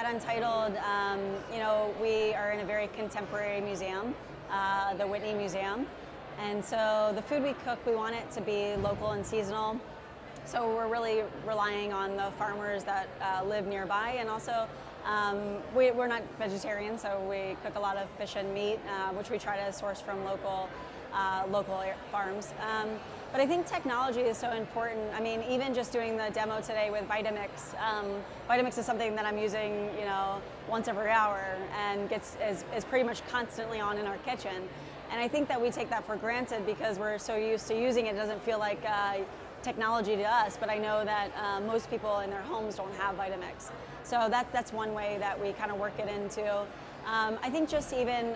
At Untitled, we are in a very contemporary museum, the Whitney Museum. And so the food we cook, we want it to be local and seasonal. So we're really relying on the farmers that live nearby, and also we're not vegetarian, so we cook a lot of fish and meat, which we try to source from local farms. But I think technology is so important. I mean, even just doing the demo today with Vitamix. Vitamix is something that I'm using, once every hour, and is pretty much constantly on in our kitchen. And I think that we take that for granted because we're so used to using it. It doesn't feel like technology to us, but I know that most people in their homes don't have Vitamix. So that's one way that we kind of work it into. I think just even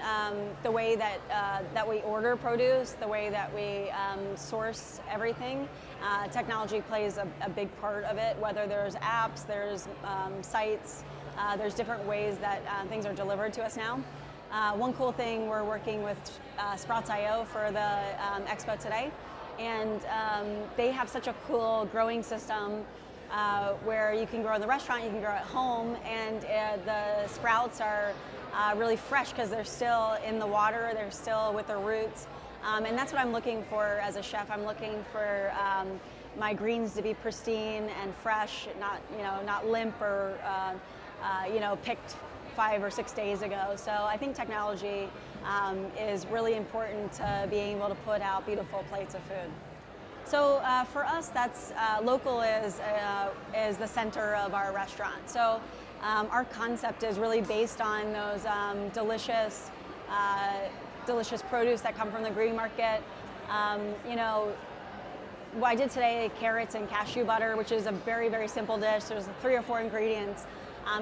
the way that we order produce, the way that we source everything, technology plays a big part of it, whether there's apps, there's sites, there's different ways that things are delivered to us now. One cool thing, we're working with Sprouts.io for the expo today, and they have such a cool growing system where you can grow in the restaurant, you can grow at home, and the sprouts are really fresh because they're still in the water, they're still with their roots. And that's what I'm looking for as a chef. I'm looking for my greens to be pristine and fresh, not limp or picked 5 or 6 days ago. So I think technology is really important to being able to put out beautiful plates of food. So for us, that's local is the center of our restaurant. So our concept is really based on those delicious produce that come from the green market. What I did today, carrots and cashew butter, which is a very, very simple dish. There's 3 or 4 ingredients.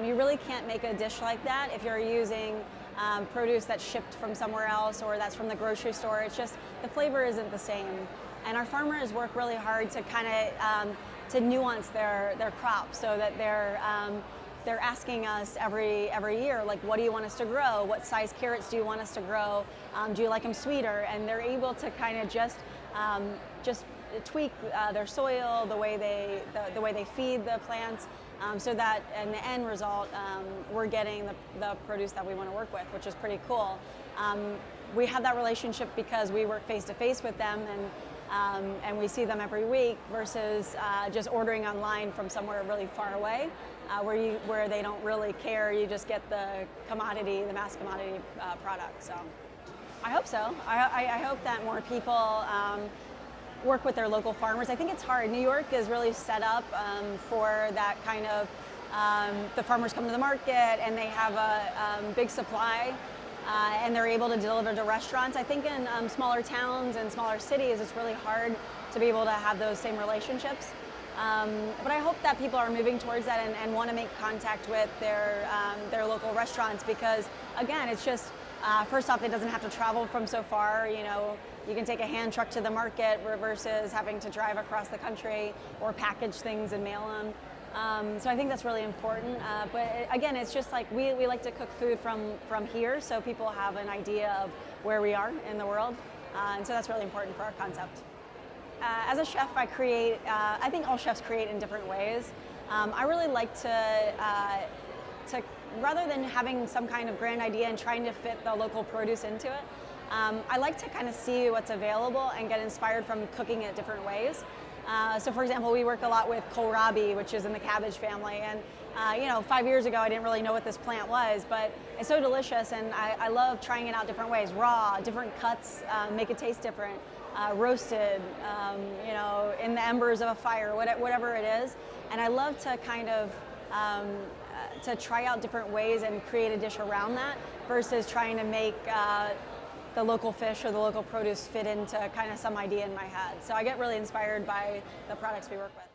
You really can't make a dish like that if you're using produce that's shipped from somewhere else or that's from the grocery store. It's just, the flavor isn't the same. And our farmers work really hard to kind of to nuance their crops so that they're asking us every year, like, what do you want us to grow? What size carrots do you want us to grow? Do you like them sweeter? And they're able to kind of just tweak their soil, the way they feed the plants, so that in the end result, we're getting the produce that we want to work with, which is pretty cool. We have that relationship because we work face to face with them, and we see them every week versus just ordering online from somewhere really far away, where they don't really care. You just get the mass commodity product. So I hope so. I hope that more people work with their local farmers. I think it's hard. New York is really set up for that kind of, the farmers come to the market and they have a big supply, and they're able to deliver to restaurants. I think in smaller towns and smaller cities, it's really hard to be able to have those same relationships. But I hope that people are moving towards that and want to make contact with their local restaurants, because again, it's just, first off, it doesn't have to travel from so far. You can take a hand truck to the market versus having to drive across the country or package things and mail them. So I think that's really important. But again, it's just like we like to cook food from here, so people have an idea of where we are in the world. And so that's really important for our concept. As a chef, I create, I think all chefs create in different ways. I really like to rather than having some kind of grand idea and trying to fit the local produce into it, I like to kind of see what's available and get inspired from cooking it different ways. So for example, we work a lot with kohlrabi, which is in the cabbage family. And 5 years ago, I didn't really know what this plant was, but it's so delicious, and I love trying it out different ways. Raw, different cuts, make it taste different. Roasted, in the embers of a fire, whatever it is. And I love to kind of to try out different ways and create a dish around that versus trying to make the local fish or the local produce fit into kind of some idea in my head. So I get really inspired by the products we work with.